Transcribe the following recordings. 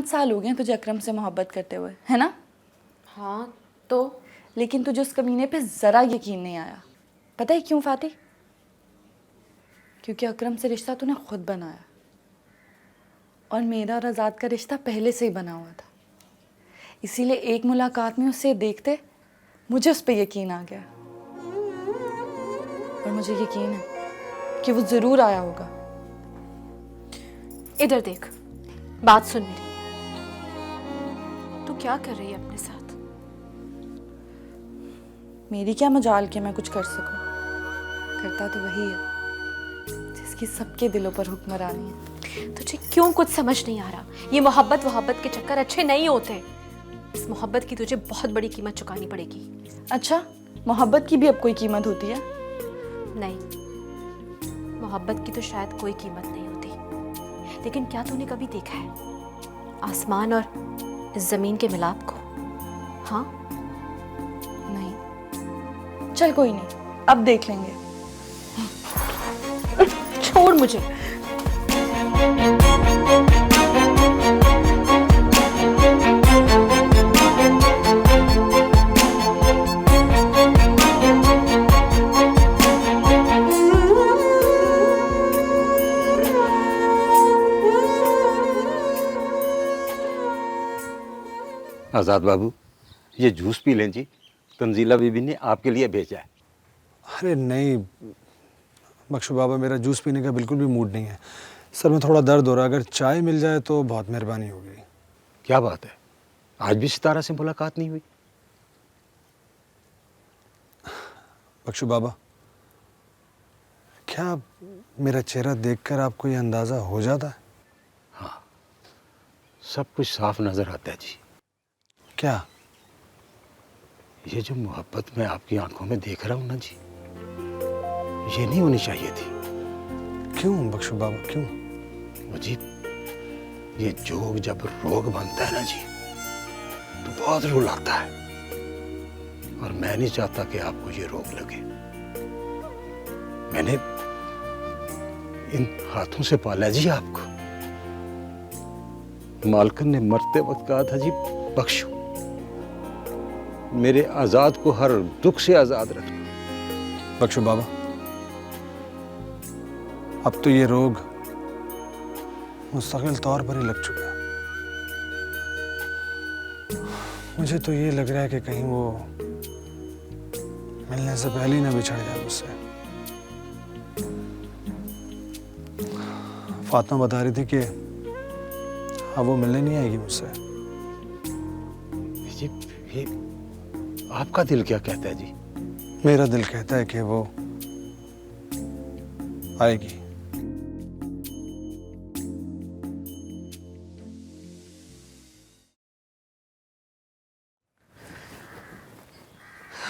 5 साल हो गए तुझे अकरम से मोहब्बत करते हुए, है ना? हाँ तो लेकिन तुझे उस कमीने पे ज़रा यकीन नहीं आया। पता है क्यों फाती? क्योंकि अकरम से रिश्ता तूने खुद बनाया और मेरा और आज़ाद का रिश्ता पहले से ही बना हुआ था। इसीलिए एक मुलाकात में उसे देखते मुझे उस पर यकीन आ गया और मुझे यकीन है कि वो ज़रूर आया होगा। इधर देख, बात सुन मेरी। तू क्या कर रही है अपने साथ? मेरी क्या मजाल कि मैं कुछ कर सकूं। करता तो वही है जिसकी सबके दिलों पर हुक्मरानी है। तुझे क्यों कुछ समझ नहीं आ रहा? ये मोहब्बत के चक्कर अच्छे नहीं होते। इस मोहब्बत की तुझे बहुत बड़ी कीमत चुकानी पड़ेगी। अच्छा, मोहब्बत की भी अब कोई कीमत होती है? नहीं, मोहब्बत की तो शायद कोई कीमत नहीं होती, लेकिन क्या तूने कभी देखा है आसमान और इस जमीन के मिलाप को? हाँ? नहीं। चल कोई नहीं, अब देख लेंगे। छोड़ मुझे। आज़ाद बाबू, ये जूस पी लें जी। तंजीला बीबी ने आपके लिए भेजा है। अरे नहीं बख्शू बाबा, मेरा जूस पीने का बिल्कुल भी मूड नहीं है। सर में थोड़ा दर्द हो रहा है, अगर चाय मिल जाए तो बहुत मेहरबानी होगी। क्या बात है, आज भी सितारा से मुलाकात नहीं हुई? बख्शू बाबा, क्या मेरा चेहरा देखकर आपको ये अंदाज़ा हो जाता है? हाँ, सब कुछ साफ नजर आता है जी। क्या? ये जो मोहब्बत मैं आपकी आंखों में देख रहा हूं ना जी, ये नहीं होनी चाहिए थी। क्यों बख्शू बाबा, क्यों? अजीब, ये जोग जब रोग बनता है ना जी, तो बहुत रुलाता है। और मैं नहीं चाहता कि आपको ये रोग लगे। मैंने इन हाथों से पाला जी आपको। मालकन ने मरते वक्त कहा था जी, बख्शो, मेरे आजाद को हर दुख से आजाद रखना। बख्शू बाबा, अब तो ये रोग मुस्तकिल तौर पर ही लग चुका है। मुझे तो ये लग रहा है कि कहीं वो मिलने से पहले ही ना बिछड़ जाए मुझसे। फातिमा बता रही थी कि अब वो मिलने नहीं आएगी मुझसे। जी, ये आपका दिल क्या कहता है जी? मेरा दिल कहता है कि वो आएगी।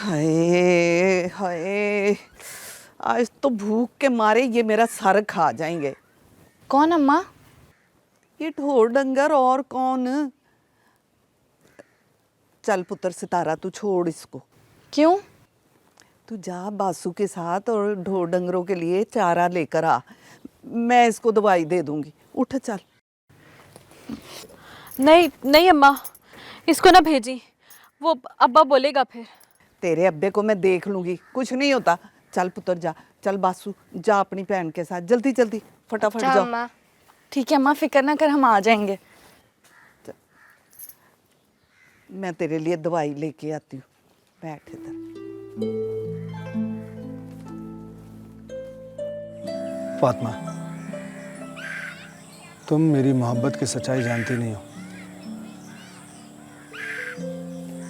हाय हाय, आज तो भूख के मारे ये मेरा सर खा जाएंगे। कौन अम्मा? ये ढोर डंगर और कौन? चल पुत्र सितारा, तू छोड़ इसको। क्यों? तू जा बासु के साथ और ढोर डंगरों के लिए चारा लेकर आ। मैं इसको दवाई दे दूंगी। उठ चल। नहीं नहीं अम्मा, इसको ना भेजी, वो अब्बा बोलेगा फिर। तेरे अब्बे को मैं देख लूंगी, कुछ नहीं होता। चल पुत्र जा, चल बासु जा अपनी बहन के साथ, जल्दी जल्दी फटाफट अच्छा जाओ। अम्मा। ठीक है अम्मा, फिक्र ना कर, हम आ जाएंगे। मैं तेरे लिए दवाई लेके आती हूँ, बैठ इधर। फातिमा, तुम मेरी मोहब्बत की सच्चाई जानती नहीं हो।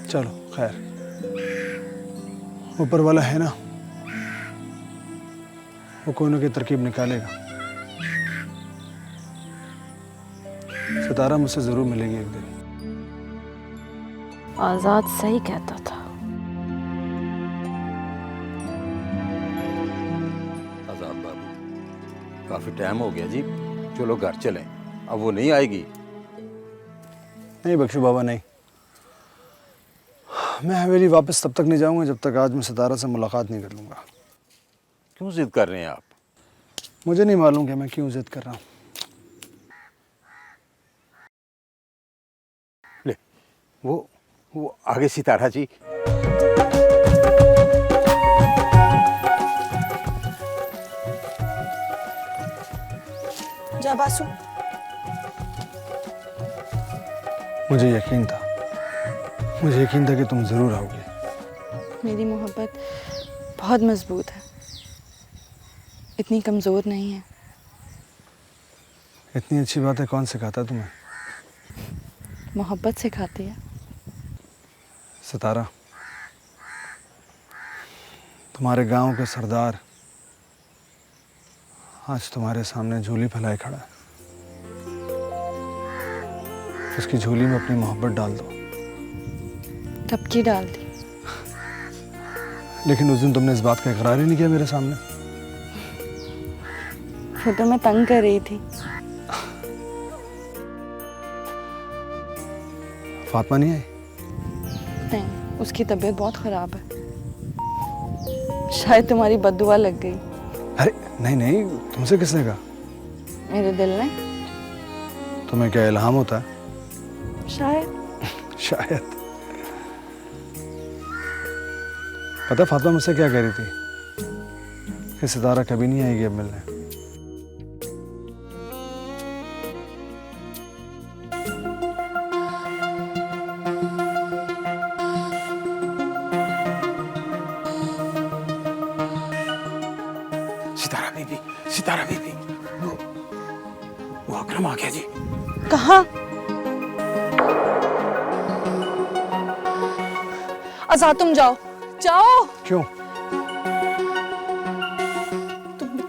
चलो खैर, ऊपर वाला है ना, वो कोई ना कोई तरकीब निकालेगा। सितारा मुझसे जरूर मिलेगी एक दिन। आजाद सही कहता था। आजाद बाबू, काफी टाइम हो गया जी, चलो घर चलें। अब वो नहीं आएगी। नहीं बख्शू बाबा, नहीं। मैं हवेली वापस तब तक नहीं जाऊंगा जब तक आज मैं सितारा से मुलाकात नहीं कर लूंगा। क्यों जिद कर रहे हैं आप? मुझे नहीं मालूम कि मैं क्यों जिद कर रहा हूँ। वो आगे सितारा जी। जा बासु। मुझे यकीन था कि तुम ज़रूर आओगी। मेरी मोहब्बत बहुत मजबूत है, इतनी कमज़ोर नहीं है। इतनी अच्छी बातें कौन सिखाता तुम्हें? मोहब्बत सिखाती है। सितारा, तुम्हारे गांव के सरदार आज तुम्हारे सामने झोली फैलाए खड़ा है। उसकी झोली में अपनी मोहब्बत डाल दो। कब की डाल दी? लेकिन उस दिन तुमने इस बात का इकरार ही नहीं किया मेरे सामने। वो तो मैं तंग कर रही थी। फातिमा नहीं आई? नहीं, उसकी तबीयत बहुत ख़राब है। शायद तुम्हारी बद्दुआ लग गई। अरे नहीं नहीं, तुमसे किसने कहा? मेरे दिल ने। तुम्हें क्या इल्हाम होता है? शायद। शायद। पता फातिमा मुझसे क्या कह रही थी कि सितारा कभी नहीं आएगी अब मिलने। सितारा बीबी, वो अकरम आ गया जी। कहाँ? आजाद, तुम जाओ जाओ। क्यों?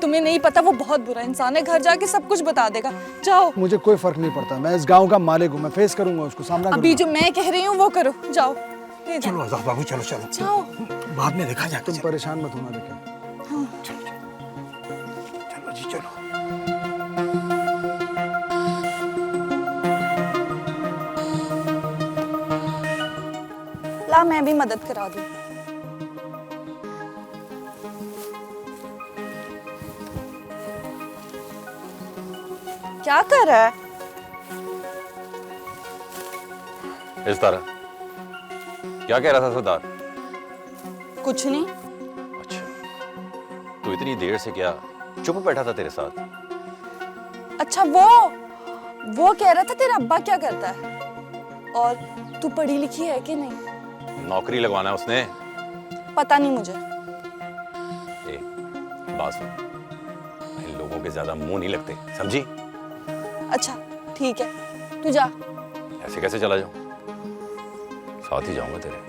तुम्हें नहीं पता, वो बहुत बुरा इंसान है। घर जाके सब कुछ बता देगा। जाओ। मुझे कोई फर्क नहीं पड़ता, मैं इस गांव का मालिक हूँ, मैं फेस करूंगा उसको, सामना अभी करूंगा। जो मैं कह रही हूँ वो करो। जाओ। ये जाओ। चलो आजाद बाबू, चलो चलो जाओ। बाद में देखा जाए। तुम परेशान मत होना लेकिन। चलो जी चलो। ला, मैं भी मदद करा दूं। क्या कर रहा है? इस तरह क्या कह रहा था सरदार? कुछ नहीं। अच्छा, तू इतनी देर से क्या चुप बैठा था तेरे साथ? अच्छा, वो कह रहा था तेरा अब्बा क्या करता है और तू पढ़ी लिखी है कि नहीं। नौकरी लगवाना है उसने। पता नहीं मुझे। ए, बात सुन, इन लोगों के ज्यादा मुंह नहीं लगते, समझी? अच्छा ठीक है, तू जा। ऐसे कैसे चला जाऊं? साथ ही जाऊंगा तेरे।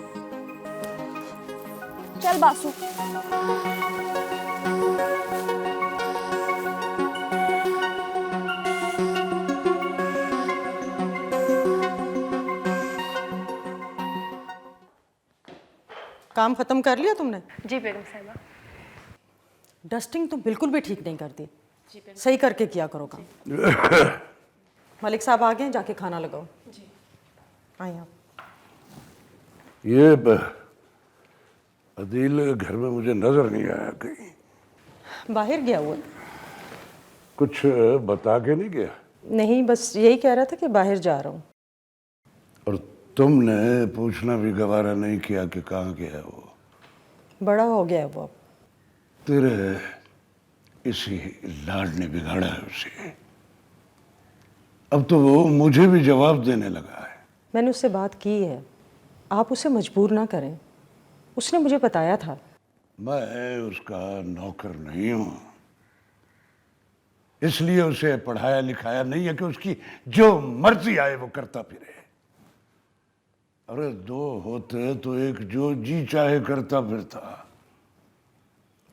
चल बासु। काम खत्म कर लिया तुमने? जी बेगम साहिबा। डस्टिंग तो बिल्कुल भी ठीक नहीं करती। सही करके किया करो काम। मलिक साहब आ गए, जाके खाना लगाओ। जी। आइए आप। ये अदील घर में मुझे नजर नहीं आया कहीं। बाहर गया हुआ? कुछ बता के नहीं गया? नहीं, बस यही कह रहा था कि बाहर जा रहा हूँ। और तुमने पूछना भी गवारा नहीं किया कि कहाँ गया वो? बड़ा हो गया है वो अब। तेरे इसी लाड ने बिगाड़ा है उसे। अब तो वो मुझे भी जवाब देने लगा है। मैंने उससे बात की है, आप उसे मजबूर ना करें। उसने मुझे बताया था। मैं उसका नौकर नहीं हूं, इसलिए उसे पढ़ाया लिखाया नहीं है कि उसकी जो मर्जी आए वो करता फिरे। अरे दो होते तो एक जो जी चाहे करता फिरता।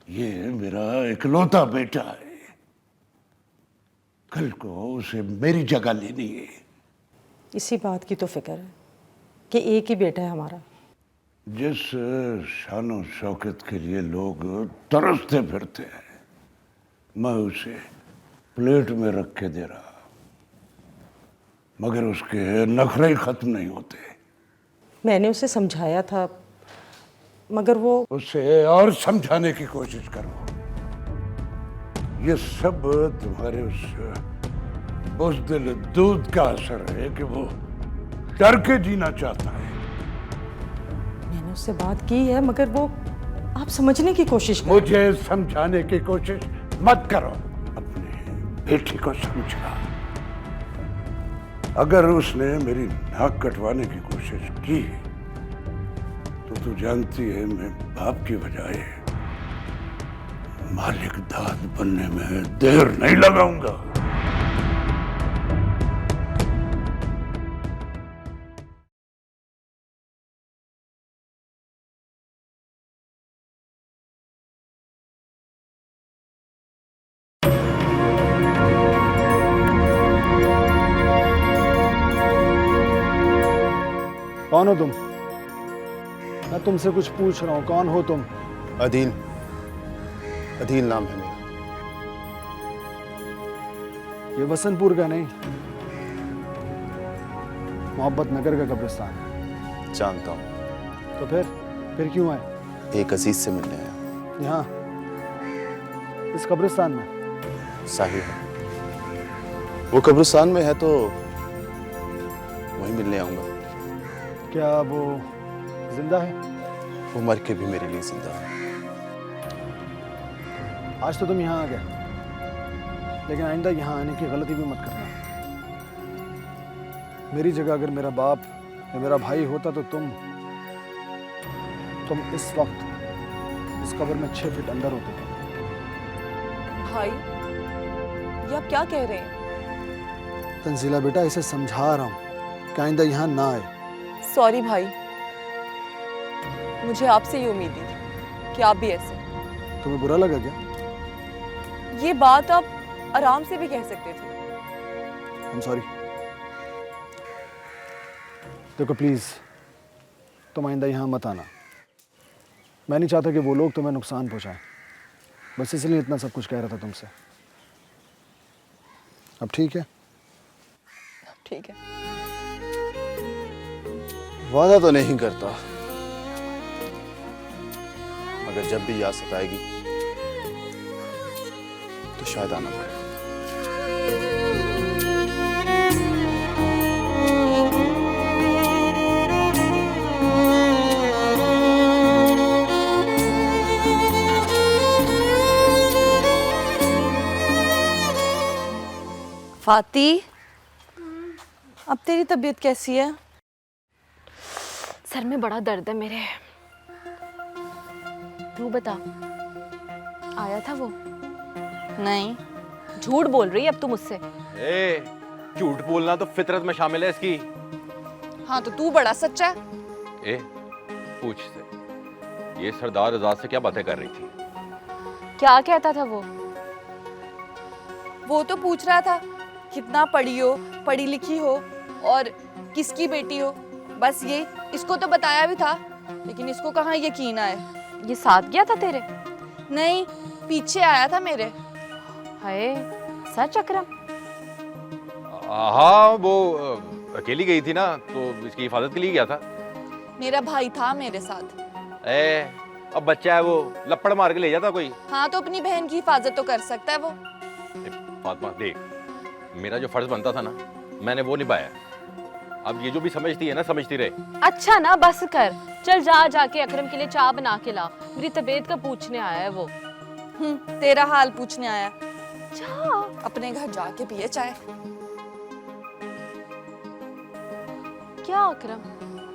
ये मेरा इकलौता बेटा है, कल को उसे मेरी जगह लेनी है। इसी बात की तो फिक्र है कि एक ही बेटा है हमारा। जिस शानो शौकत के लिए लोग तरसते फिरते हैं, मैं उसे प्लेट में रख के दे रहा, मगर उसके नखरे ही खत्म नहीं होते। मैंने उसे समझाया था, मगर वो उसे और समझाने की कोशिश करो। ये सब तुम्हारे उस बुज़दिल दूध का असर है कि वो डर के जीना चाहता है। मैंने उससे बात की है, मगर वो आप समझने की कोशिश करें। मुझे समझाने की कोशिश मत करो, अपने बेटी को समझा। अगर उसने मेरी नाक कटवाने की कोशिश की तो तू जानती है मैं बाप की बजाय मालिक दाद बनने में देर नहीं लगाऊंगा। कौन हो तुम? मैं तुमसे कुछ पूछ रहा हूँ, कौन हो तुम? अदील, अदील नाम है मेरा। ये वसंतपुर का नहीं, मोहब्बत नगर का कब्रिस्तान है। जानता हूँ। तो फिर क्यों आए? एक अजीज से मिलने आया। यहाँ इस कब्रिस्तान में? साहिर वो कब्रिस्तान में है तो वहीं मिलने आऊंगा। क्या वो जिंदा है? वो मर के भी मेरे लिए जिंदा है। आज तो तुम यहाँ आ गए, लेकिन आइंदा यहाँ आने की गलती भी मत करना। मेरी जगह अगर मेरा बाप या मेरा भाई होता तो तुम इस वक्त इस कब्र में 6 फीट अंदर होते। भाई, ये आप क्या कह रहे हैं? तंजीला बेटा, इसे समझा रहा हूँ कि आइंदा यहाँ ना आए। सॉरी भाई, मुझे आपसे ये उम्मीद थी कि आप भी ऐसे। तुम्हें बुरा लगा क्या? ये बात आप आराम से भी कह सकते थे। I am sorry. देखो प्लीज, तुम आइंदा यहाँ मत आना। मैं नहीं चाहता कि वो लोग तुम्हें नुकसान पहुंचाएं। बस इसलिए इतना सब कुछ कह रहा था तुमसे। अब ठीक है? ठीक है। वादा तो नहीं करता, मगर जब भी याद सताएगी तो शायद आना पड़े। फाती, अब तेरी तबीयत कैसी है? सर में बड़ा दर्द है मेरे। तू बता, आया था वो? नहीं। झूठ बोल रही है अब तू मुझसे। ए, झूठ बोलना तो फितरत में शामिल है इसकी। हाँ तो तू बड़ा सच्चा है। ए, पूछ से, ये सरदार आजाद से क्या बातें कर रही थी? क्या कहता था वो तो पूछ रहा था कितना पढ़ी हो, पढ़ी लिखी हो और किसकी बेटी हो। बस ये, इसको तो बताया भी था, लेकिन इसको कहाँ यकीन आए। ये साथ गया था तेरे? नहीं, पीछे आया था मेरे। हाय सच अकरम? हाँ, वो अकेली गई थी ना, तो इसकी हिफाजत के लिए गया था। मेरा भाई था मेरे साथ। ए, अब बच्चा है, वो लपड़ मार के ले जाता कोई। हाँ तो अपनी बहन की हिफाजत तो कर सकता है वो। फातिमा देख, मेरा जो फर्ज बनता था ना, मैंने वो निभाया। अब ये जो भी समझती है ना, समझती रहे। अच्छा ना, बस कर। चल जा, जाके अकरम के लिए चाय बना के ला। मेरी तबीयत का पूछने आया है वो। तेरा हाल पूछने आया। जा अपने घर जाके पिए चाय। क्या अकरम,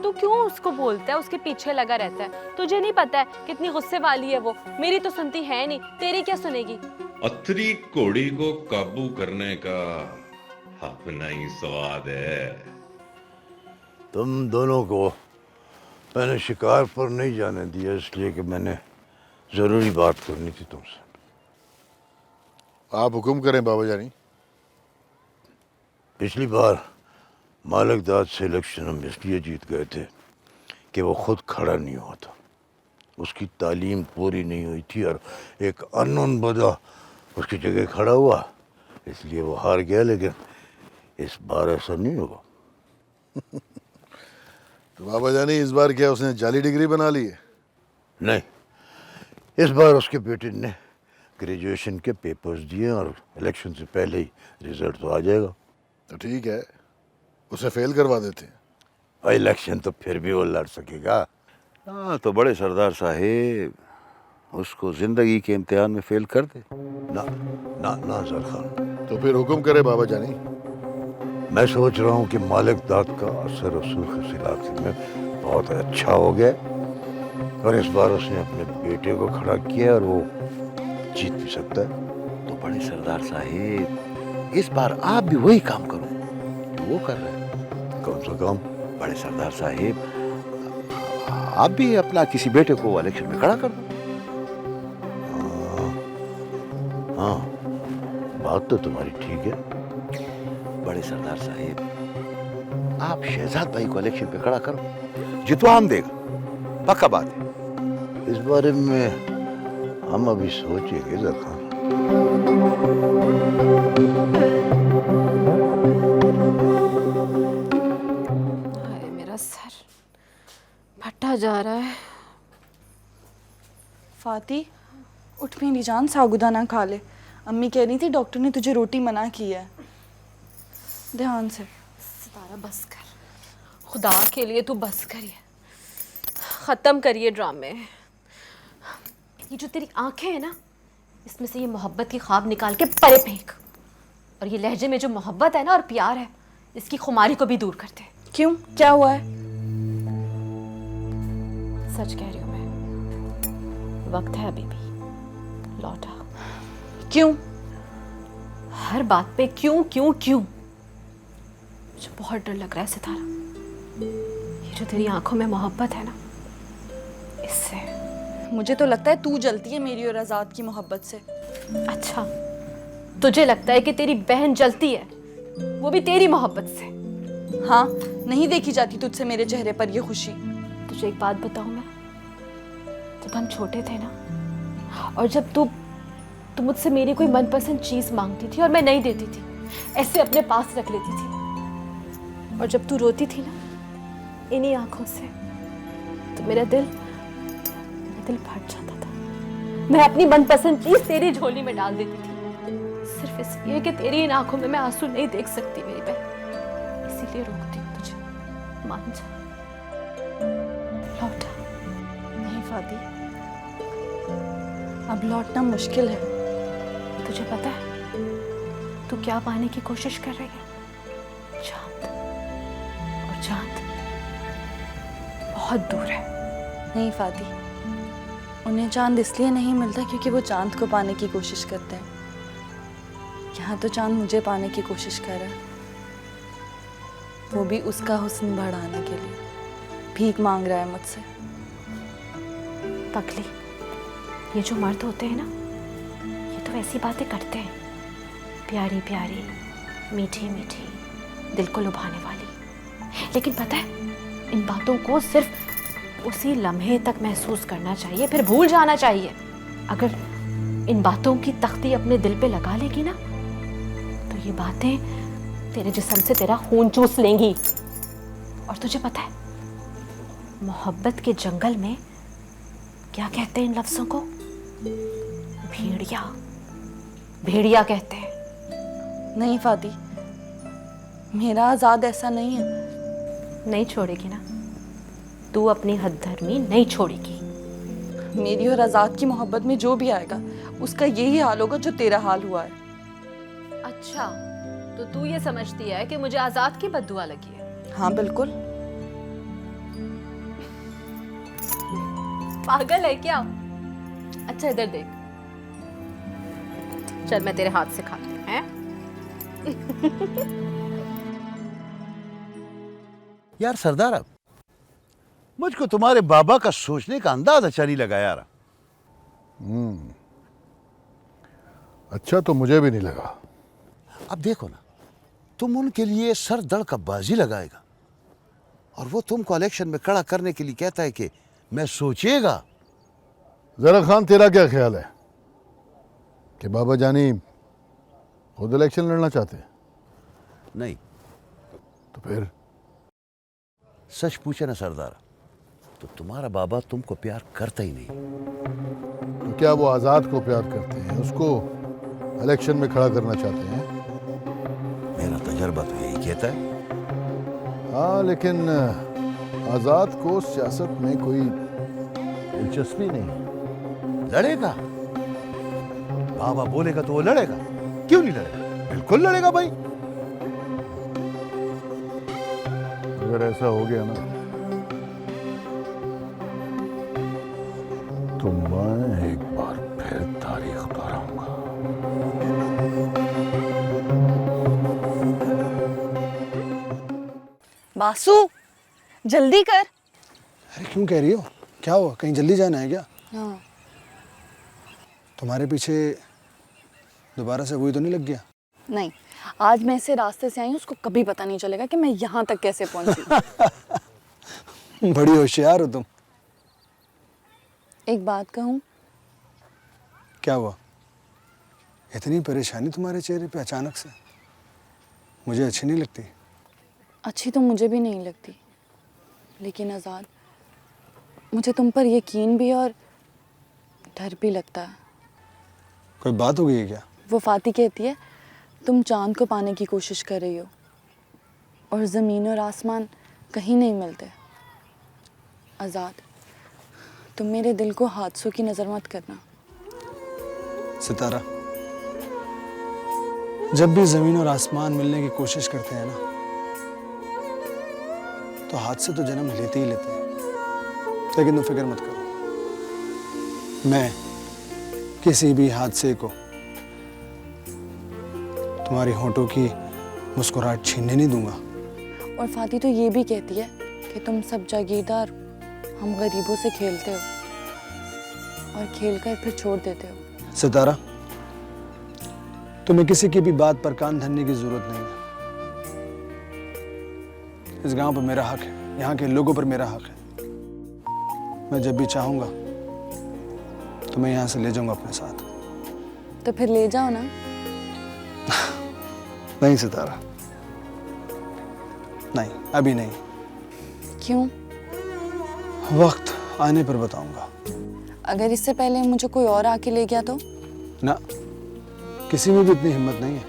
तू क्यों उसको बोलता है, उसके पीछे लगा रहता है? तुझे नहीं पता है कितनी गुस्से वाली है वो? मेरी तो सुनती है नहीं, तेरी क्या सुनेगी? अथरी घोड़ी को काबू करने का अपना ही स्वाद है। तुम दोनों को मैंने शिकार पर नहीं जाने दिया, इसलिए कि मैंने जरूरी बात करनी थी तुमसे। आप हुक्म करें बाबा जानी। पिछली बार मालिक दाद से इलेक्शन हम इसलिए जीत गए थे कि वो खुद खड़ा नहीं हुआ था, उसकी तालीम पूरी नहीं हुई थी और एक अननोन बंदा उसकी जगह खड़ा हुआ, इसलिए वो हार गया। लेकिन इस बार ऐसा नहीं होगा। तो बाबा जानी, इस बार क्या उसने जाली डिग्री बना ली है? नहीं, इस बार उसके बेटे ने ग्रेजुएशन के पेपर्स दिए और इलेक्शन से पहले ही रिजल्ट तो आ जाएगा। तो ठीक है, उसे फेल करवा देते हैं। इलेक्शन तो फिर भी वो लड़ सकेगा। हाँ तो बड़े सरदार साहेब उसको जिंदगी के इम्तिहान में फेल कर दे। ना ना ना जर खान। तो फिर हुक्म करे बाबा जानी। मैं सोच रहा हूँ कि मालिक दाद का असर रसूख इस इलाके में बहुत अच्छा हो गया और इस बार उसने अपने बेटे को खड़ा किया और वो जीत भी सकता है। तो बड़े सरदार साहेब इस बार आप भी वही काम करो तो वो कर रहे हैं। कौन सा काम? बड़े सरदार साहेब आप भी अपना किसी बेटे को इलेक्शन में खड़ा कर दो। हाँ बात तो तुम्हारी ठीक है। बड़े सरदार साहेब आप शहजाद भाई को इलेक्शन पे खड़ा करो, जितवा हम देगा, पक्का बात है। इस बारे में हम अभी सोचेंगे जरा। हाय मेरा सर फटा जा रहा है। फाती उठ मेरी जान, साबूदाना खा ले। अम्मी कह रही थी डॉक्टर ने तुझे रोटी मना की है। ध्यान से। सितारा बस कर, खुदा के लिए तू बस करिए, ख़त्म करिए ड्रामे। ये जो तेरी आंखें हैं ना, इसमें से ये मोहब्बत की ख्वाब निकाल के परे फेंक। और ये लहजे में जो मोहब्बत है ना और प्यार है, इसकी खुमारी को भी दूर कर दे। क्यों, क्या हुआ है? सच कह रही हूँ मैं, वक्त है अभी भी, लौटा। क्यों? हर बात पे क्यों क्यों क्यों? मुझे बहुत डर लग रहा है सितारा, ये जो तेरी आंखों में मोहब्बत है ना, इससे। मुझे तो लगता है तू जलती है मेरी और आजाद की मोहब्बत से। अच्छा, तुझे लगता है कि तेरी बहन जलती है, वो भी तेरी मोहब्बत से? हाँ, नहीं देखी जाती तुझसे मेरे चेहरे पर ये खुशी। तुझे एक बात बताऊं मैं, जब हम छोटे थे ना, और जब तू मुझसे मेरी कोई मनपसंद चीज मांगती थी और मैं नहीं देती थी, ऐसे अपने पास रख लेती थी, और जब तू रोती थी ना इन्हीं आंखों से, तो मेरा दिल फट जाता था। मैं अपनी मनपसंद चीज तेरी झोली में डाल देती थी, सिर्फ इसलिए कि तेरी इन आंखों में मैं आंसू नहीं देख सकती मेरी बहन, इसीलिए रोकती हूँ तुझे। मान जा, लौटा। नहीं फाती, अब लौटना मुश्किल है। तुझे पता है तू क्या पाने की कोशिश कर रही है? चांद, और चांद बहुत दूर है। नहीं फाती, उन्हें चांद इसलिए नहीं मिलता क्योंकि वो चांद को पाने की कोशिश करते हैं। यहाँ तो चांद मुझे पाने की कोशिश कर रहा है, वो भी उसका हुस्न बढ़ाने के लिए भीख मांग रहा है मुझसे। पगली, ये जो मर्द होते हैं ना, ये तो ऐसी बातें करते हैं, प्यारी प्यारी, मीठी मीठी, दिल को लुभाने वाली। लेकिन पता है, इन बातों को सिर्फ उसी लम्हे तक महसूस करना चाहिए, फिर भूल जाना चाहिए। अगर इन बातों की तख्ती अपने दिल पे लगा लेगी ना, तो ये बातें तेरे जिस्म से तेरा खून चूस लेंगी। और तुझे पता है, मोहब्बत के जंगल में क्या कहते हैं इन लफ्जों को? भेड़िया, भेड़िया कहते हैं। नहीं फाती, मेरा आजाद ऐसा नहीं है। नहीं छोड़ेगी ना तू, अपनी हद धर्मी नहीं छोड़ेगी। मेरी और आजाद की मोहब्बत में जो भी आएगा उसका यही हाल होगा जो तेरा हाल हुआ है। अच्छा, तो तू ये समझती है कि मुझे आजाद की बद्दुआ लगी है? हाँ बिल्कुल। पागल है क्या? अच्छा इधर देख, चल मैं तेरे हाथ से खाती हूँ, हैं? यार सरदार, अब मुझको तुम्हारे बाबा का सोचने का अंदाज अच्छा नहीं लगा यार। अच्छा तो मुझे भी नहीं लगा। अब देखो ना, तुम उनके लिए सर दड़ का बाजी लगाएगा और वो तुमको इलेक्शन में खड़ा करने के लिए कहता है कि मैं सोचिएगा। जरा खान, तेरा क्या ख्याल है कि बाबा जानी खुद इलेक्शन लड़ना चाहते हैं? नहीं तो फिर सच पूछे ना सरदार, तो तुम्हारा बाबा तुमको प्यार करता ही नहीं। तो क्या वो आजाद को प्यार करते हैं, उसको इलेक्शन में खड़ा करना चाहते हैं? मेरा तजर्बा तो यही कहता है। हाँ, लेकिन आजाद को सियासत में कोई दिलचस्पी नहीं। लड़ेगा, बाबा बोलेगा तो वो लड़ेगा, क्यों नहीं लड़ेगा? बिल्कुल लड़ेगा भाई। अगर ऐसा हो गया ना तो मैं एक बार फिर तारीख दोहराऊंगा। बासु, जल्दी कर। अरे क्यों कह रही हो? क्या हुआ? कहीं जल्दी जाना है क्या? हाँ। तुम्हारे पीछे दोबारा से वही तो नहीं लग गया? नहीं, आज मैं इसे रास्ते से आई हूँ, उसको कभी पता नहीं चलेगा कि मैं यहाँ तक कैसे पहुँची। बड़ी होशियार हो तुम। एक बात कहूँ? क्या हुआ? इतनी परेशानी तुम्हारे चेहरे पे अचानक से? मुझे अच्छी नहीं लगती। अच्छी तो मुझे भी नहीं लगती, लेकिन आज़ाद, मुझे तुम पर यकीन भी और डर भी लगता है। कोई बात हो गई है क्या? वो फाती कहती है तुम चांद को पाने की कोशिश कर रही हो और ज़मीन और आसमान कहीं नहीं मिलते। आज़ाद, तुम मेरे दिल को हादसों की नज़र मत करना। सितारा, जब भी ज़मीन और आसमान मिलने की कोशिश करते हैं ना, तो हादसे तो जन्म लेते ही लेते हैं। लेकिन तुम फिक्र मत करो, मैं किसी भी हादसे को तुम्हारी होंठों की मुस्कुराहट छीनने नहीं दूंगा। और फाती तो ये भी कहती है कि तुम सब जागीरदार, हम गरीबों से खेलते हो और खेलकर फिर छोड़ देते हो। सितारा, तुम्हें किसी की भी बात पर कान धरने की जरूरत नहीं है। इस गांव पर मेरा हक है, यहाँ के लोगों पर मेरा हक है। मैं जब भी चाहूंगा तो मैं यहाँ से ले जाऊंगा अपने साथ। तो फिर ले जाओ ना। नहीं सितारा, नहीं, अभी नहीं। क्यों? वक्त आने पर बताऊंगा। अगर इससे पहले मुझे कोई और आके ले गया तो? ना, किसी में भी इतनी हिम्मत नहीं है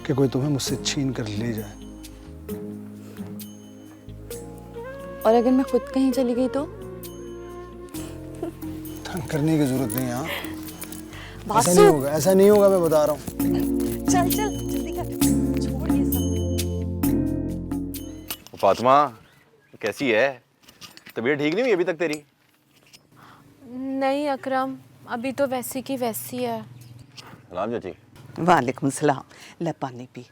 कि कोई तुम्हें मुझसे छीन कर ले जाए। और अगर मैं खुद कहीं चली गई तो? तंग करने की जरूरत नहीं है। हाँ, ऐसा बासु, नहीं होगा, ऐसा नहीं होगा, मैं बता रहा हूँ। चल चल जल्दी कर, छोड़ ये सब। फातिमा, कैसी है? तबीयत ठीक नहीं हुई अभी तक तेरी? नहीं अकरम, अभी तो वैसी की वैसी है। सलाम चाची। वालेकुम सलाम। ले पानी पी।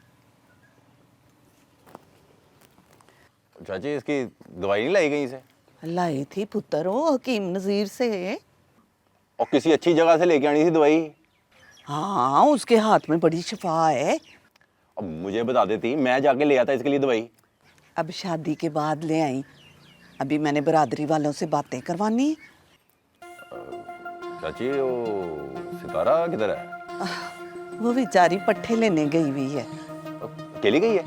चाची, इसकी दवाई नहीं लाई कहीं से? लाई थी पुत्र, वो हकीम नज़ीर से। और किसी अच्छी जगह से लेके आनी थी दवाई। हाँ, उसके हाथ में बड़ी शिफा है। अब मुझे बता देती, मैं जाके ले आता इसके लिए दवाई। अब शादी के बाद ले आई, अभी मैंने बरादरी वालों से बातें करवानी। चाची, वो सितारा किधर है? वो बेचारी पट्ठे लेने गई हुई है। अकेली गई है?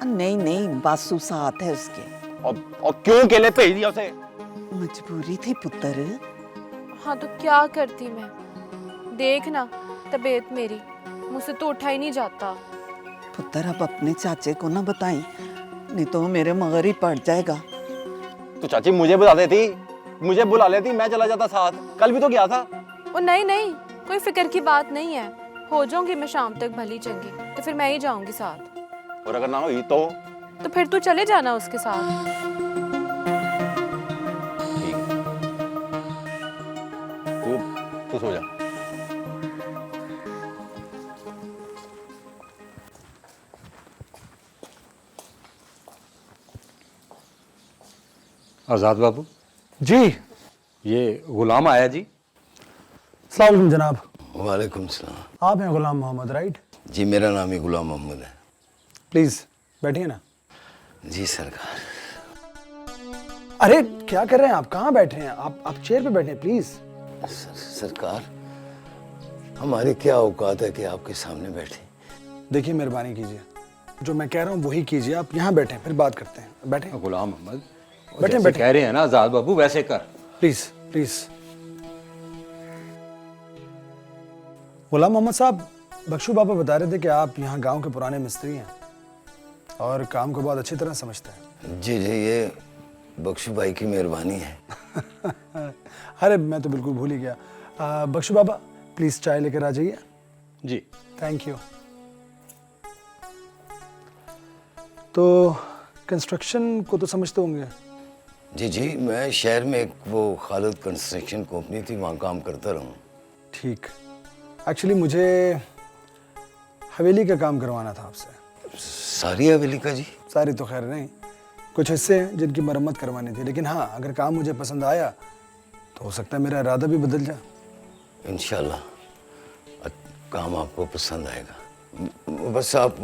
नहीं नहीं, बासु साथ है उसके। और क्यों अकेले भेज दिया उसे? मजबूरी थी पुत्र। हाँ तो क्या करती मैं? देख ना, तबीयत मेरी, मुझसे तो उठा ही नहीं जाता। पुत्र, अब अपने चाचे को ना बताई, नहीं तो मेरे मगर ही पड़ जाएगा। तो चाची मुझे बता देती, मुझे बुला लेती, मैं चला जाता साथ। कल भी तो गया था। ओ नहीं नहीं, कोई फिक्र की बात नहीं है, हो जाऊंगी मैं शाम तक भली चंगी, तो फिर मैं ही जाऊंगी साथ। और अगर ना हुई तो फिर तू चले जाना उसके साथ। ठीक है, तू सो जा। आज़ाद बाबू जी। ये गुलाम आया जी। अस्सलाम वालेकुम जनाब। वालेकुम सलाम। आप हैं गुलाम मोहम्मद, राइट? जी, मेरा नाम ही गुलाम मोहम्मद है। प्लीज बैठिए ना। जी सरकार। अरे क्या कर रहे हैं आप? कहाँ बैठे हैं आप चेयर पे बैठे, प्लीज। सरकार, हमारी क्या औकात है कि आपके सामने बैठे? देखिए, मेहरबानी कीजिए, जो मैं कह रहा हूँ वही कीजिए। आप यहाँ बैठे, फिर बात करते हैं। बैठे गुलाम मोहम्मद, बैठे जैसे बैठे कह रहे हैं ना आज़ाद बाबू, वैसे कर। Please please. गुलाम मोहम्मद साहब, बख्शू बाबा बता रहे थे कि आप यहाँ गांव के पुराने मिस्त्री हैं और काम को बहुत अच्छी तरह समझते हैं। जी जी, ये बख्शू भाई की मेहरबानी है। अरे मैं तो बिल्कुल भूल ही गया। बख्शू बाबा प्लीज़ चाय लेकर आ जाइए। जी। Thank you. तो कंस्ट्रक्शन को तो समझते होंगे। जी जी, मैं शहर में एक वो खालिद कंस्ट्रक्शन कंपनी थी, वहाँ काम करता रहा हूँ। ठीक। एक्चुअली मुझे हवेली का काम करवाना था आपसे। सारी हवेली का जी? सारी तो खैर नहीं, कुछ हिस्से हैं जिनकी मरम्मत करवानी थी, लेकिन हाँ अगर काम मुझे पसंद आया तो हो सकता है मेरा इरादा भी बदल जाए। इंशाल्लाह काम आपको पसंद आएगा। बस आप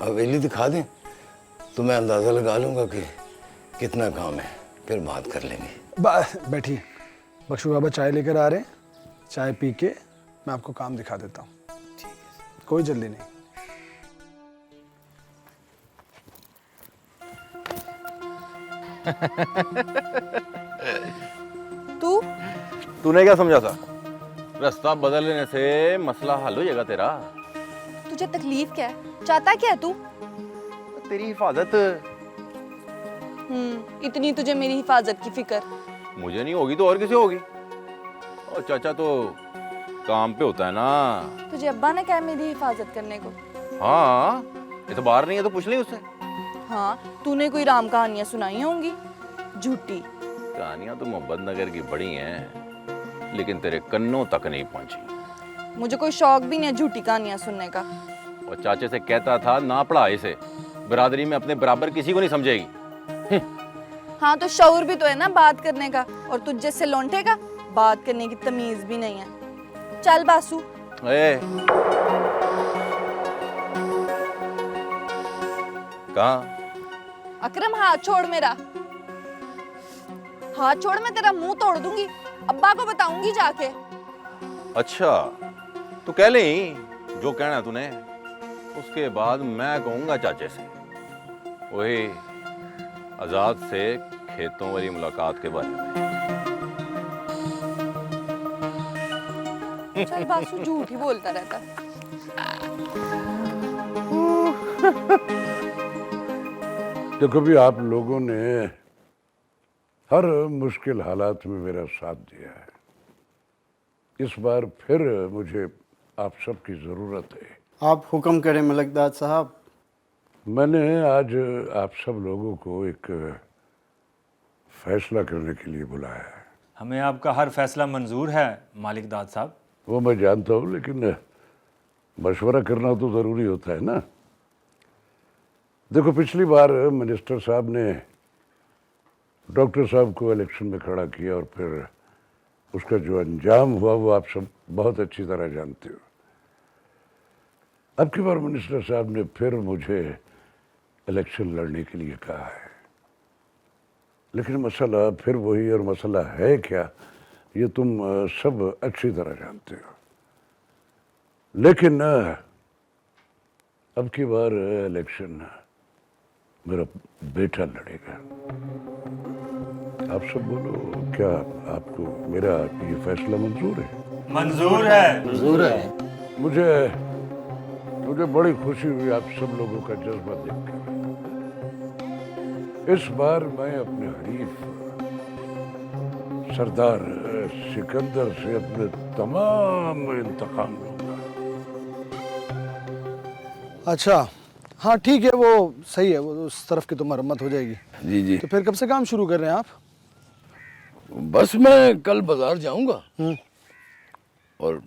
हवेली दिखा दें तो मैं अंदाज़ा लगा लूँगा कि कितना काम है, फिर बात कर लेंगे। बैठिए, बख्शू बाबा चाय लेकर आ रहे हैं, चाय पी के मैं आपको काम दिखा देता हूँ। ठीक है। कोई जल्दी नहीं। तूने क्या समझा था? रास्ता बदल लेने से मसला हल हो जाएगा तेरा। तुझे तकलीफ क्या है? चाहता क्या है तू? तेरी हिफाजत। इतनी तुझे मेरी हिफाजत की फिक्र? मुझे नहीं होगी तो और किसे होगी? और चाचा तो काम पे होता है ना। तुझे अब्बा ने कहा मेरी हिफाजत करने को? हाँ, इतबार नहीं है तो पूछ ले उससे। हाँ, तूने कोई राम कहानियां सुनाई होंगी, झूठी। कहानियां तो मोहब्बत नगर की बड़ी हैं, लेकिन तेरे कन्नों तक नहीं पहुंची। मुझे कोई शौक भी नहीं है झूठी कहानियां सुनने का। और चाचे से कहता था ना पढ़ा इसे, बिरादरी में अपने बराबर किसी को नहीं समझेगी। हाँ तो शऊर भी तो है ना बात करने का, और तुझ जैसे लौंठे का बात करने की तमीज भी नहीं है। चल बासु। कहाँ? अकरम हाथ छोड़ मेरा, हाथ छोड़, मैं तेरा मुंह तोड़ दूंगी, अब्बा को बताऊंगी जाके। अच्छा, तो कह ले जो कहना तूने, उसके बाद मैं कहूंगा चाचे से वही आजाद से खेतों वाली मुलाकात के बारे में। चल बासु, झूठ ही बोलता रहता। देखो भी आप लोगों ने हर मुश्किल हालात में मेरा साथ दिया है। इस बार फिर मुझे आप सबकी ज़रूरत है। आप हुक्म करें मलकदाद साहब। मैंने आज आप सब लोगों को एक फैसला करने के लिए बुलाया है। हमें आपका हर फैसला मंजूर है मालिकदाद साहब। वो मैं जानता हूँ, लेकिन मशवरा करना तो ज़रूरी होता है ना। देखो, पिछली बार मिनिस्टर साहब ने डॉक्टर साहब को इलेक्शन में खड़ा किया और फिर उसका जो अंजाम हुआ वो आप सब बहुत अच्छी तरह जानते हो। अब की बार मिनिस्टर साहब ने फिर मुझे इलेक्शन लड़ने के लिए कहा है, लेकिन मसला फिर वही, और मसला है क्या ये तुम सब अच्छी तरह जानते हो। लेकिन अब की बार इलेक्शन मेरा बेटा लड़ेगा। आप सब बोलो, क्या आपको मेरा ये फैसला मंजूर है? मंजूर है। मंजूर है। मुझे बड़ी खुशी हुई आप सब लोगों का जज्बा देखकर। इस बार मैं अपने हरीफ सरदार सिकंदर से अपने तमाम इंतकाम लूंगा। अच्छा हाँ ठीक है, वो सही है, वो उस तरफ की तो मरम्मत हो जाएगी। जी जी। तो फिर कब से काम शुरू कर रहे हैं आप? बस मैं कल बाजार जाऊंगा और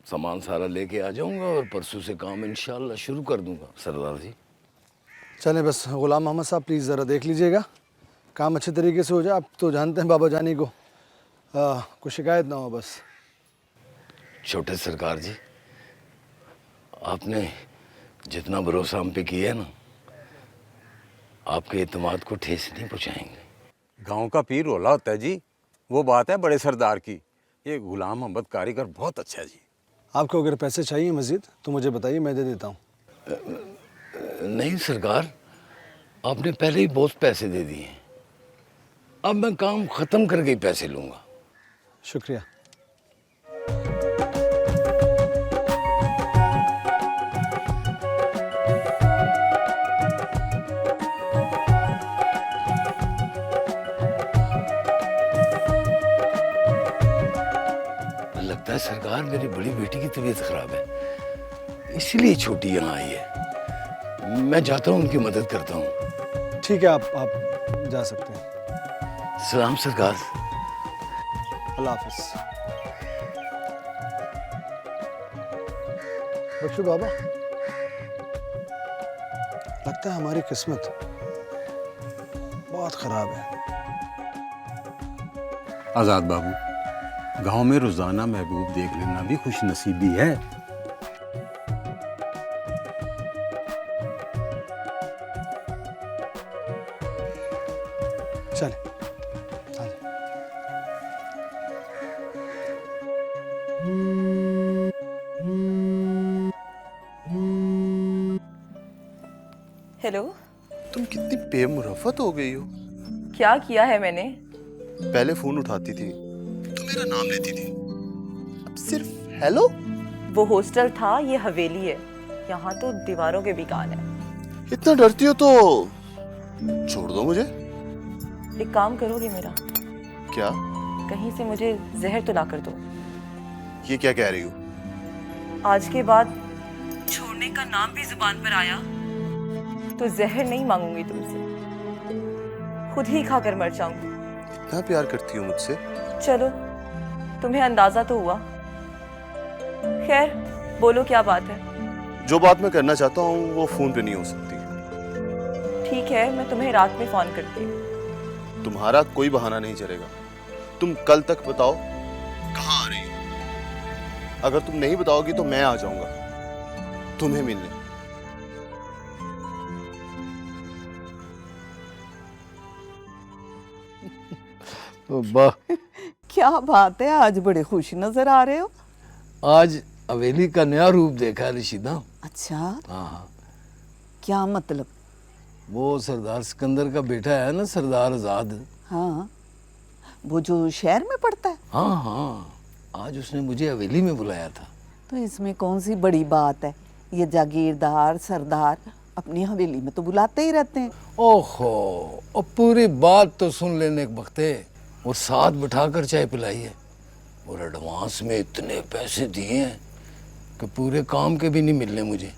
सामान सारा लेके आ जाऊंगा और परसों से काम इंशाल्लाह शुरू कर दूंगा सरदार जी। चलें, बस गुलाम मोहम्मद साहब प्लीज़ ज़रा देख लीजिएगा काम अच्छे तरीके से हो जाए। आप तो जानते हैं बाबा जानी को, कोई शिकायत ना हो बस। छोटे सरकार जी, आपने जितना भरोसा हम पे किया है ना, आपके एतमाद को ठेस नहीं पहुँचाएंगे। गांव का पीर रोला होता है जी, वो बात है बड़े सरदार की। ये गुलाम मोहम्मद कारीगर बहुत अच्छा है जी। आपको अगर पैसे चाहिए मज़ीद तो मुझे बताइए, मैं दे देता हूँ। नहीं सरकार, आपने पहले ही बहुत पैसे दे दिए हैं, अब मैं काम ख़त्म करके ही पैसे लूँगा। शुक्रिया। लगता है सरकार मेरी बड़ी बेटी की तबीयत खराब है, इसलिए छोटी यहाँ आई है। मैं जाता हूँ, उनकी मदद करता हूँ। ठीक है, आप जा सकते हैं। सलाम सरकार। अल्लाह हाफिज। बच्चू बाबा, लगता है हमारी किस्मत बहुत खराब है। आज़ाद बाबू, गांव में रोजाना महबूब देख लेना भी खुश नसीबी है। चले। हेलो। तुम कितनी बेमुरफ़त हो गई हो। क्या किया है मैंने? पहले फोन उठाती थी तो मेरा नाम लेती थी, अब सिर्फ हेलो। वो हॉस्टल था, ये हवेली है। यहाँ तो दीवारों के भी कान है। इतना डरती हो तो छोड़ दो मुझे। एक काम करोगे मेरा? क्या? कहीं से मुझे जहर तो ला कर दो। ये क्या कह रही हो? आज के बाद छोड़ने का नाम भी जुबान पर आया तो जहर नहीं मांगूंगी तुमसे, खुद ही खाकर मर जाऊंगी। इतना प्यार करती हो मुझसे? चलो, तुम्हें अंदाजा तो हुआ। खैर, बोलो क्या बात है? जो बात मैं करना चाहता हूँ वो फोन पे नहीं हो सकती। ठीक है, मैं तुम्हें रात में फोन करती हूँ। तुम्हारा कोई बहाना नहीं चलेगा। तुम कल तक बताओ कहाँ आ रही हो। अगर तुम नहीं बताओगी तो मैं आ जाऊंगा तुम्हें मिलने। वाह, क्या बात है, आज बड़े खुश नजर आ रहे हो। आज हवेली का नया रूप देखा है रशीदा। अच्छा, हाँ, क्या मतलब? वो सरदार सिकंदर का बेटा है ना, सरदार आजाद। हाँ, वो जो शहर में पढ़ता है। हाँ हाँ, आज उसने मुझे हवेली में बुलाया था। तो इसमें कौन सी बड़ी बात है? ये जागीरदार सरदार अपनी हवेली में तो बुलाते ही रहते हैं। ओहो, और पूरी बात तो सुन लेने के वक्त है, और साथ बिठाकर चाय पिलाई है, और एडवांस में इतने पैसे दिए हैं कि पूरे काम के भी नहीं मिलने मुझे।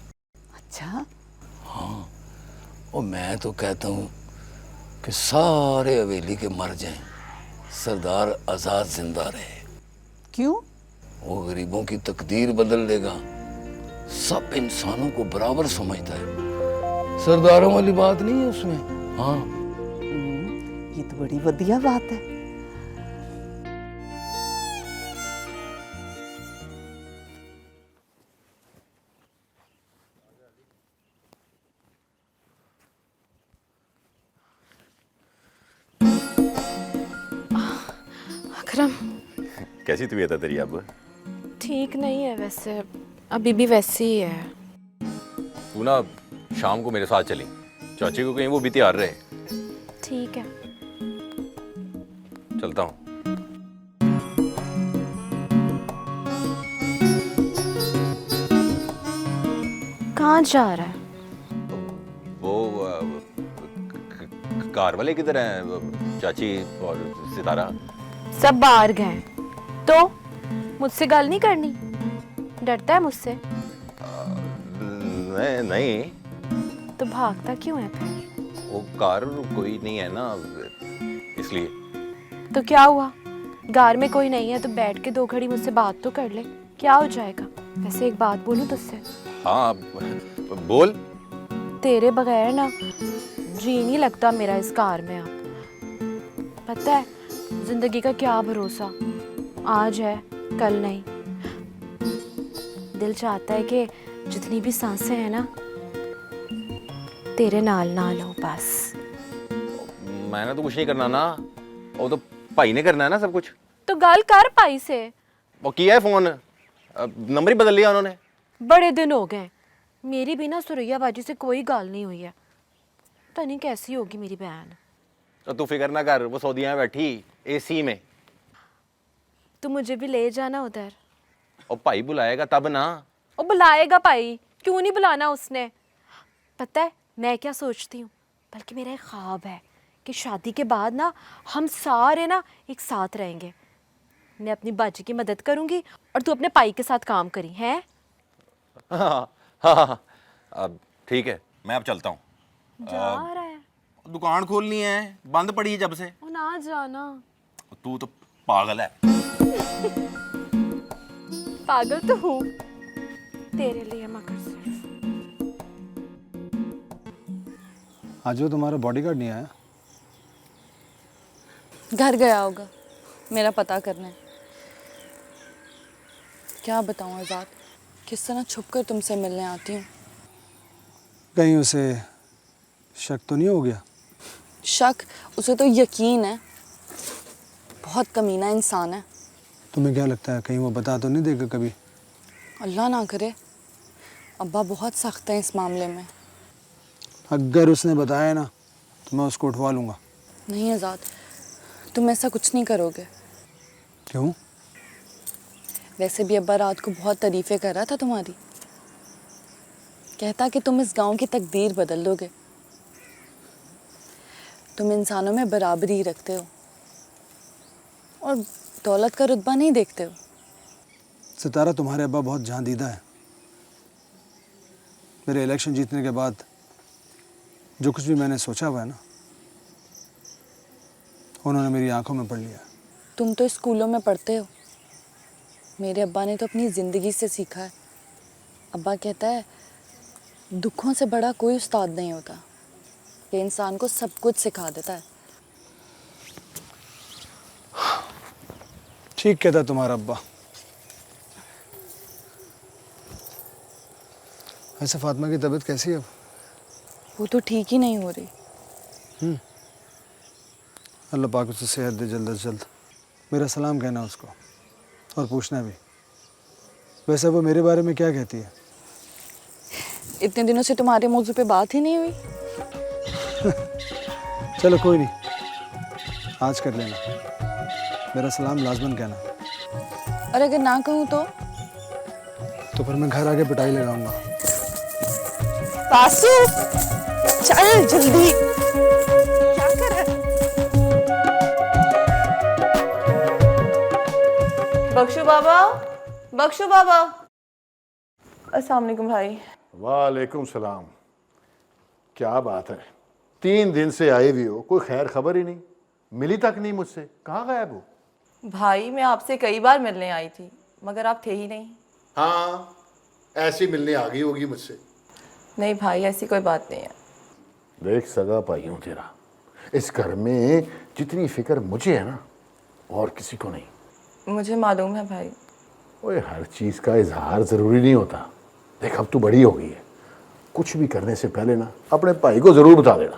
अच्छा। हाँ, और मैं तो कहता हूँ कि सारे हवेली के मर जाएं, सरदार आजाद जिंदा रहे। क्यों? वो गरीबों की तकदीर बदल देगा, सब इंसानों को बराबर समझता है, सरदारों वाली बात नहीं है उसमें। हाँ, ये तो बड़ी बढ़िया बात है। अकरम, कैसी तबीयत है तेरी अब? ठीक नहीं है वैसे, अभी भी वैसे ही है। तू ना शाम को मेरे साथ चली, चाची को कहीं वो भी तैयार रहे। ठीक है, चलता हूँ। कहाँ जा रहा है? वो कार वाले किधर हैं? चाची और सितारा सब बाहर गए। तो मुझसे गल नहीं करनी? डरता है मुझसे? नहीं। तो भागता क्यों है फिर? वो कार कोई नहीं है ना, इसलिए। तो क्या हुआ? कार में कोई नहीं है तो बैठ के 2 घड़ी मुझसे बात तो कर ले, क्या हो जाएगा? वैसे एक बात बोलूं तुझसे? हाँ बोल। तेरे बगैर ना जी नहीं लगता मेरा इस कार में। आप पता है जिंदगी का क्या भरोसा, आज है कल नहीं। दिल चाहता है कि जितनी भी सांसें हैं ना तेरे नाल नाल हो बस। मैंने तो कुछ नहीं करना ना, वो तो भाई ने करना है ना सब कुछ। तो गल कर भाई से। वो किया है फोन, नंबर ही बदल लिया उन्होंने। बड़े दिन हो गए, मेरी भी ना सुरैया बाजी से कोई गाल नहीं हुई है। पता नहीं कैसी होगी मेरी बहन। तो तू फिक्र ना कर, वो सऊदीया में बैठी एसी में। तू मुझे भी ले जाना उधर। और भाई बुलाएगा तब ना। वो बुलाएगा भाई, क्यों नहीं बुलाना उसने? पता है मैं क्या सोचती हूँ, बल्कि मेरा एक ख्वाब है कि शादी के बाद ना हम सारे ना एक साथ रहेंगे। मैं अपनी बाजी की मदद करूंगी और तू अपने पाई के साथ काम करी है। हाँ हाँ हाँ, अब ठीक है, मैं अब चलता हूँ। जा रहा है? दुकान खोलनी है, बंद पड़ी है जब से। ओ ना जाना। तू तो पागल है। पागल तो हूँ तेरे लिए मगर सिर्फ। आज वो तुम्हारा बॉडीगार्ड नहीं आया? घर गया होगा मेरा पता करने। क्या बताऊँ आज़ाद, किस तरह छुपकर तुमसे मिलने आती हूँ। कहीं उसे शक तो नहीं हो गया? शक? उसे तो यकीन है, बहुत कमीना इंसान है। तुम्हें क्या लगता है कहीं वो बता तो नहीं देगा कभी? अल्लाह ना करे, अब्बा बहुत सख्त है इस मामले में। अगर उसने बताया ना तो मैं उसको उठवा लूँगा। नहीं आज़ाद, तुम ऐसा कुछ नहीं करोगे। क्यों? वैसे भी अब्बा रात को बहुत तारीफ़ें कर रहा था तुम्हारी। कहता कि तुम इस गांव की तकदीर बदल दोगे। तुम इंसानों में बराबरी रखते हो और दौलत का रुतबा नहीं देखते हो। सितारा, तुम्हारे अब्बा बहुत जहाँ दीदा है। मेरे इलेक्शन जीतने के बाद जो कुछ भी मैंने सोचा हुआ है ना, उन्होंने मेरी आंखों में पढ़ लिया। तुम तो स्कूलों में पढ़ते हो, मेरे अब्बा ने तो अपनी ज़िंदगी से सीखा है। अब्बा कहता है दुखों से बड़ा कोई उस्ताद नहीं होता, ये इंसान को सब कुछ सिखा देता है। ठीक कहता है तुम्हारा अब्बा। ऐसे फातिमा की तबीयत कैसी है अब? वो तो ठीक ही नहीं हो रही। अल्लाह पाक उसे सेहत दे जल्द से जल्द। मेरा सलाम कहना उसको और पूछना भी। वैसे वो मेरे बारे में क्या कहती है? इतने दिनों से तुम्हारे मौजू पे बात ही नहीं हुई। चलो कोई नहीं, आज कर लेना। मेरा सलाम लाजमन कहना। और अगर ना कहूँ तो फिर मैं घर आके पिटाई लगाऊंगा। बासु, चल जल्दी। क्या कर रहा है? बख्शू बाबा, बख्शू बाबा। अस्सलाम वालेकुम भाई। वालेकुम सलाम। क्या बात है, 3 दिन से आए हुए हो, कोई खैर खबर ही नहीं, मिली तक नहीं मुझसे। कहाँ गायब हो? भाई मैं आपसे कई बार मिलने आई थी मगर आप थे ही नहीं। हाँ, ऐसी मिलने आ गई होगी मुझसे। नहीं भाई, ऐसी कोई बात नहीं है। देख सगा पाई हूँ तेरा, इस घर में जितनी फिक्र मुझे है ना, और किसी को नहीं। मुझे मालूम है भाई। ओए, हर चीज़ का इजहार ज़रूरी नहीं होता। देख अब तू बड़ी हो गई है, कुछ भी करने से पहले ना अपने भाई को ज़रूर बता देना।